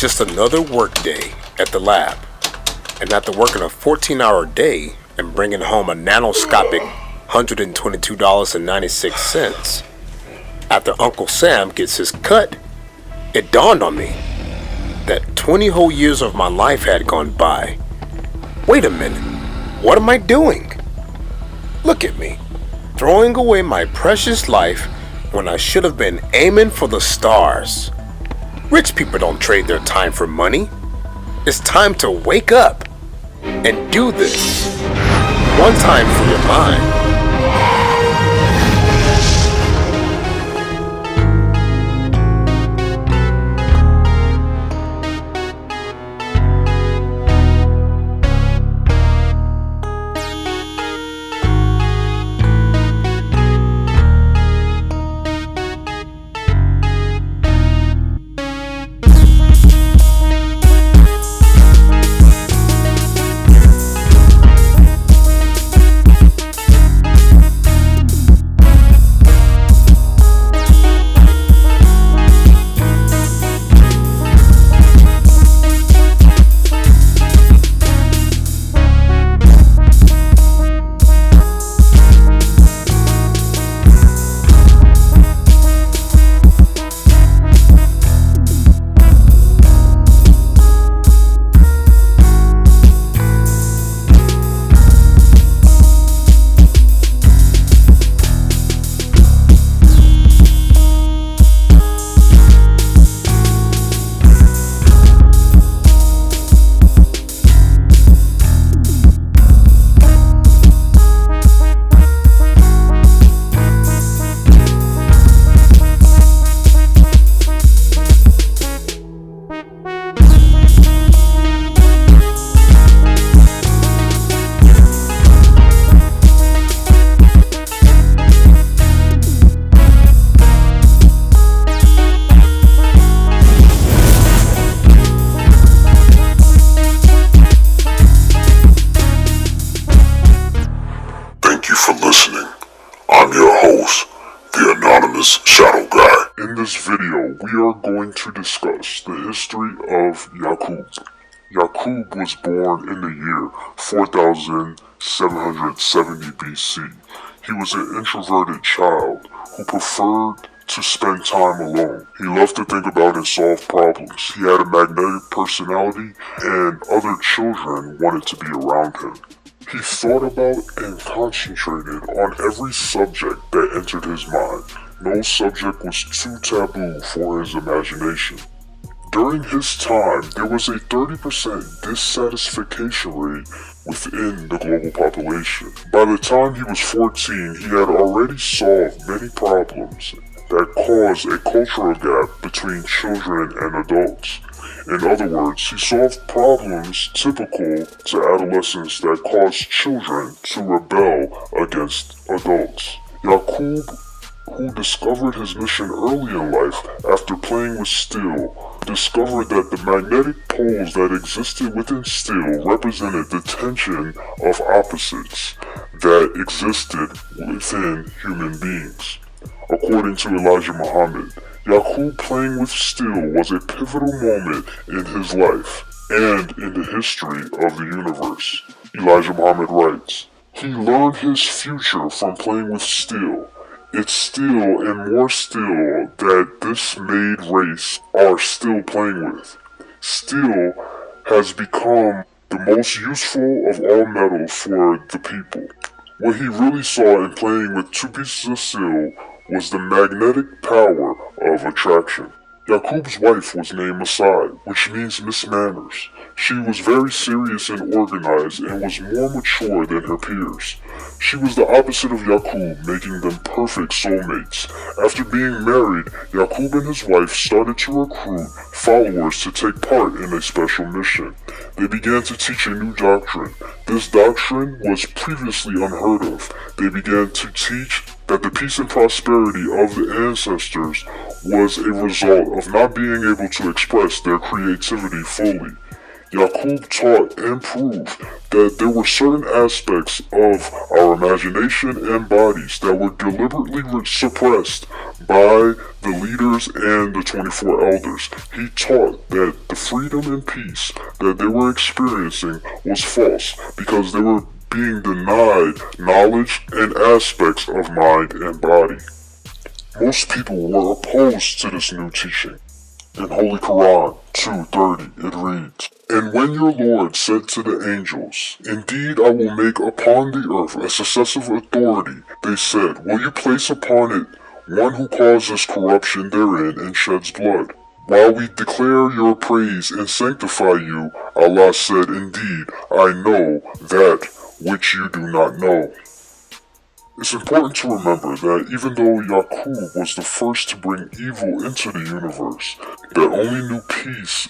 just another work day at the lab, and after working a 14-hour day and bringing home a nanoscopic $122.96, after Uncle Sam gets his cut, it dawned on me that 20 whole years of my life had gone by. Wait a minute, what am I doing? Look at me, throwing away my precious life when I should have been aiming for the stars. Rich people don't trade their time for money. It's time to wake up and do this. One time for your mind. In this video, we are going to discuss the history of Yaqub. Yaqub was born in the year 4770 BC. He was an introverted child who preferred to spend time alone. He loved to think about and solve problems. He had a magnetic personality, and other children wanted to be around him. He thought about and concentrated on every subject that entered his mind. No subject was too taboo for his imagination. During his time, there was a 30% dissatisfaction rate within the global population. By the time he was 14, he had already solved many problems that caused a cultural gap between children and adults. In other words, he solved problems typical to adolescence that caused children to rebel against adults. Yaqub, who discovered his mission early in life after playing with steel, discovered that the magnetic poles that existed within steel represented the tension of opposites that existed within human beings. According to Elijah Muhammad, Yaqub playing with steel was a pivotal moment in his life and in the history of the universe. Elijah Muhammad writes, "He learned his future from playing with steel. It's steel and more steel that this made race are still playing with. Steel has become the most useful of all metals for the people." What he really saw in playing with two pieces of steel was the magnetic power of attraction. Yaqub's wife was named Masai, which means Miss Manners. She was very serious and organized and was more mature than her peers. She was the opposite of Yaqub, making them perfect soulmates. After being married, Yaqub and his wife started to recruit followers to take part in a special mission. They began to teach a new doctrine. This doctrine was previously unheard of. They began to teach that the peace and prosperity of the ancestors was a result of not being able to express their creativity fully. Yaqub taught and proved that there were certain aspects of our imagination and bodies that were deliberately suppressed by the leaders and the 24 elders. He taught that the freedom and peace that they were experiencing was false because they were being denied knowledge and aspects of mind and body. Most people were opposed to this new teaching. In Holy Quran 2:30 it reads, "And when your Lord said to the angels, 'Indeed I will make upon the earth a successive authority,' they said, 'Will you place upon it one who causes corruption therein and sheds blood?' While we declare your praise and sanctify you, Allah said, 'Indeed, I know that which you do not know.'" It's important to remember that even though Yaqub was the first to bring evil into the universe, that only knew peace,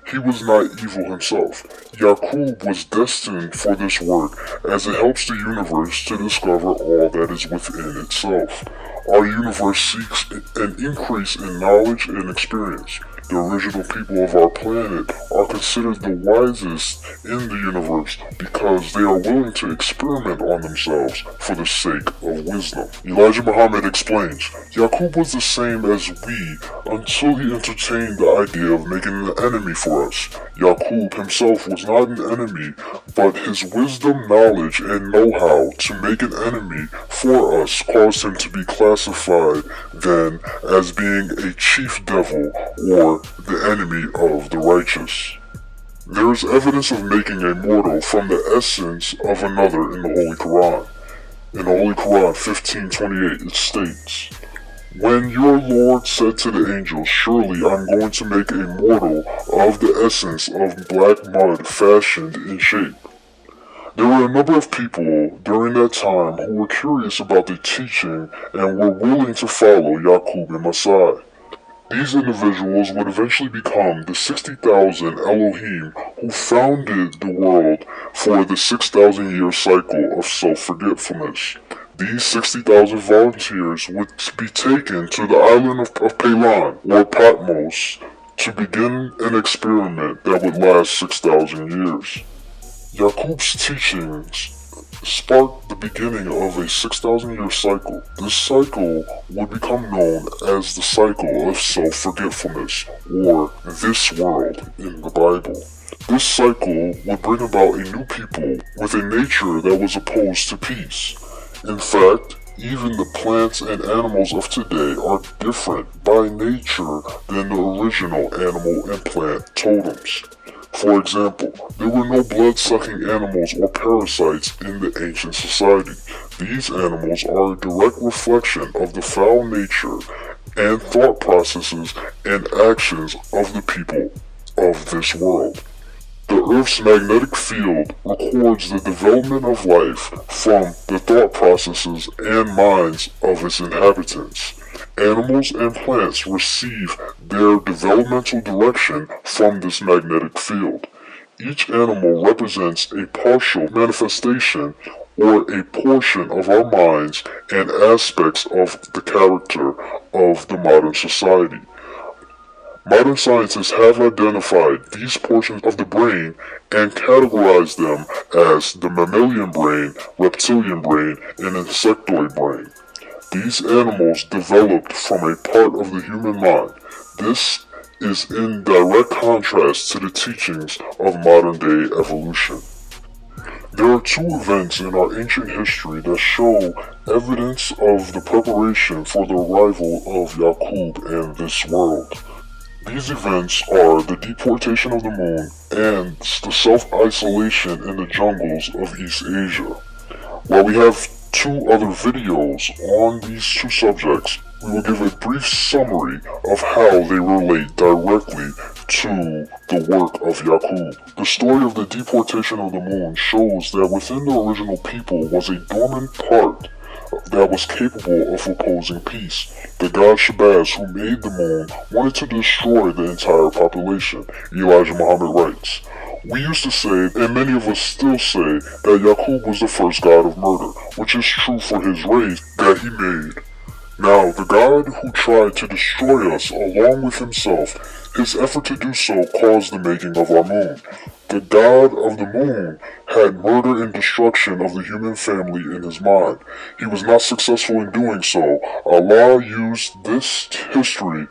he was not evil himself. Yaqub was destined for this work as it helps the universe to discover all that is within itself. Our universe seeks an increase in knowledge and experience. The original people of our planet are considered the wisest in the universe because they are willing to experiment on themselves for the sake of wisdom. Elijah Muhammad explains, Yaqub was the same as we until he entertained the idea of making an enemy for us. Yaqub himself was not an enemy, but his wisdom, knowledge, and know-how to make an enemy for us caused him to be classified then as being a chief devil or the enemy of the righteous. There is evidence of making a mortal from the essence of another in the Holy Quran. In the Holy Quran 15:28 it states, "When your Lord said to the angels, 'Surely I'm going to make a mortal of the essence of black mud fashioned in shape.'" There were a number of people during that time who were curious about the teaching and were willing to follow Yaqub and Messiah. These individuals would eventually become the 60,000 Elohim who founded the world for the 6,000-year cycle of self-forgetfulness. These 60,000 volunteers would be taken to the island of Pelan, or Patmos, to begin an experiment that would last 6,000 years. Yaqub's teachings sparked the beginning of a 6,000-year cycle. This cycle would become known as the cycle of self-forgetfulness, or this world in the Bible. This cycle would bring about a new people with a nature that was opposed to peace. In fact, even the plants and animals of today are different by nature than the original animal and plant totems. For example, there were no blood-sucking animals or parasites in the ancient society. These animals are a direct reflection of the foul nature and thought processes and actions of the people of this world. The Earth's magnetic field records the development of life from the thought processes and minds of its inhabitants. Animals and plants receive their developmental direction from this magnetic field. Each animal represents a partial manifestation or a portion of our minds and aspects of the character of the modern society. Modern scientists have identified these portions of the brain and categorized them as the mammalian brain, reptilian brain, and insectoid brain. These animals developed from a part of the human mind. This is in direct contrast to the teachings of modern-day evolution. There are two events in our ancient history that show evidence of the preparation for the arrival of Yaqub and this world. These events are the deportation of the moon and the self-isolation in the jungles of East Asia. While we have two other videos on these two subjects, we will give a brief summary of how they relate directly to the work of Yaqub. The story of the deportation of the moon shows that within the original people was a dormant part that was capable of opposing peace. The god Shabazz, who made the moon, wanted to destroy the entire population. Elijah Muhammad writes, "We used to say, and many of us still say, that Yaqub was the first god of murder, which is true for his race that he made. Now, the god who tried to destroy us along with himself, his effort to do so caused the making of our moon. The god of the moon had murder and destruction of the human family in his mind. He was not successful in doing so. Allah used this history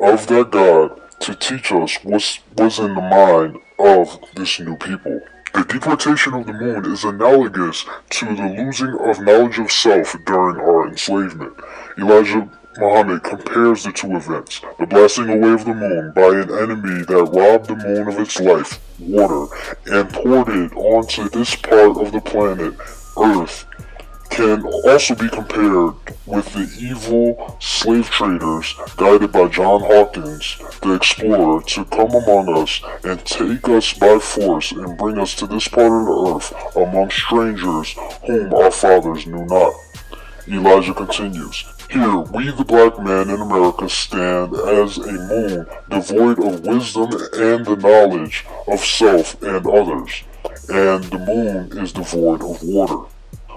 of that god to teach us what was in the mind of this new people. The deportation of the moon is analogous to the losing of knowledge of self during our enslavement. Elijah Muhammad compares the two events, the blasting away of the moon by an enemy that robbed the moon of its life, water, and poured it onto this part of the planet, Earth, can also be compared with the evil slave traders guided by John Hawkins, the explorer, to come among us and take us by force and bring us to this part of the earth among strangers whom our fathers knew not. Elijah continues, "Here we the black men in America stand as a moon devoid of wisdom and the knowledge of self and others, and the moon is devoid of water."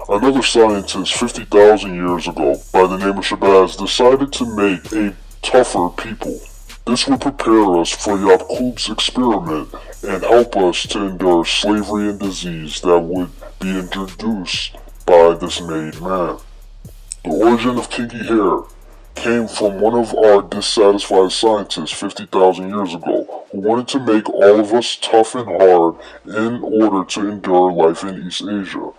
Another scientist 50,000 years ago, by the name of Shabazz, decided to make a tougher people. This would prepare us for Yaqub's experiment and help us to endure slavery and disease that would be introduced by this made man. The origin of kinky hair came from one of our dissatisfied scientists 50,000 years ago, who wanted to make all of us tough and hard in order to endure life in East Asia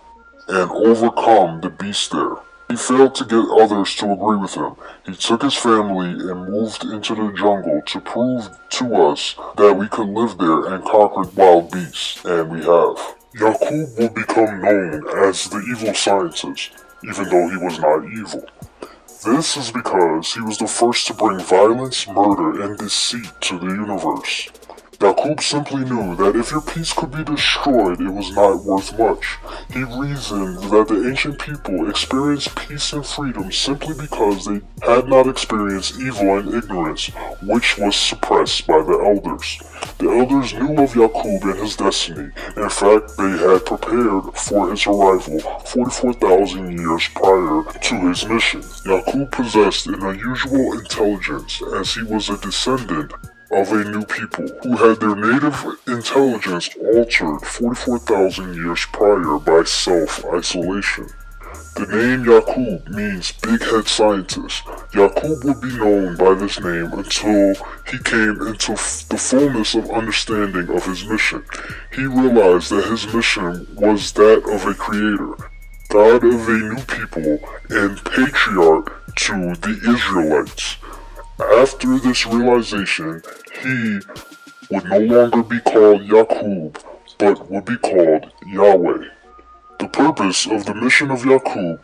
and overcome the beast there. He failed to get others to agree with him. He took his family and moved into the jungle to prove to us that we could live there and conquer wild beasts, and we have. Yaqub will become known as the evil scientist, even though he was not evil. This is because he was the first to bring violence, murder, and deceit to the universe. Yaqub simply knew that if your peace could be destroyed, it was not worth much. He reasoned that the ancient people experienced peace and freedom simply because they had not experienced evil and ignorance, which was suppressed by the elders. The elders knew of Yaqub and his destiny. In fact, they had prepared for his arrival 44,000 years prior to his mission. Yaqub possessed an unusual intelligence as he was a descendant of a new people who had their native intelligence altered 44,000 years prior by self-isolation. The name Yaqub means big head scientist. Yaqub would be known by this name until he came into the fullness of understanding of his mission. He realized that his mission was that of a creator, God of a new people, and patriarch to the Israelites. After this realization, he would no longer be called Yaqub, but would be called Yahweh. The purpose of the mission of Yaqub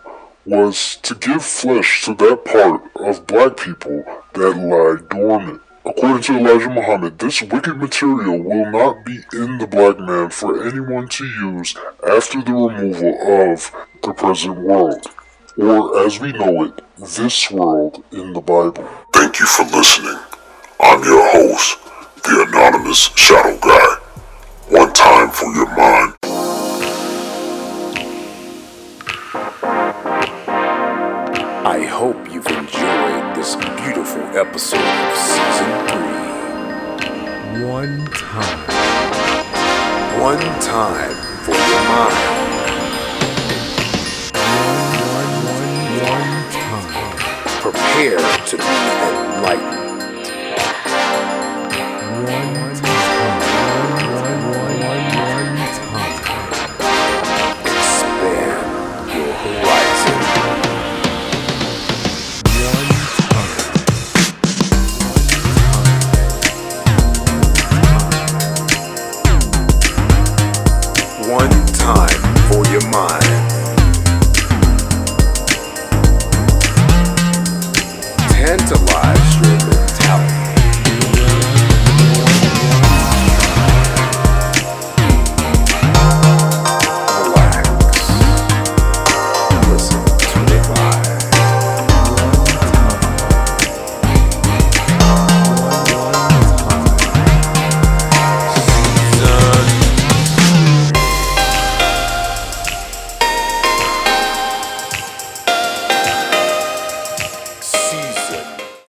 was to give flesh to that part of black people that lie dormant. According to Elijah Muhammad, this wicked material will not be in the black man for anyone to use after the removal of the present world, or as we know it, this world in the Bible. Thank you for listening. I'm your host, the Anonymous Shadow Guy. One time for your mind. I hope you've enjoyed this beautiful episode of Season 3. One time. One time for your mind. One time. Prepare to be enlightened.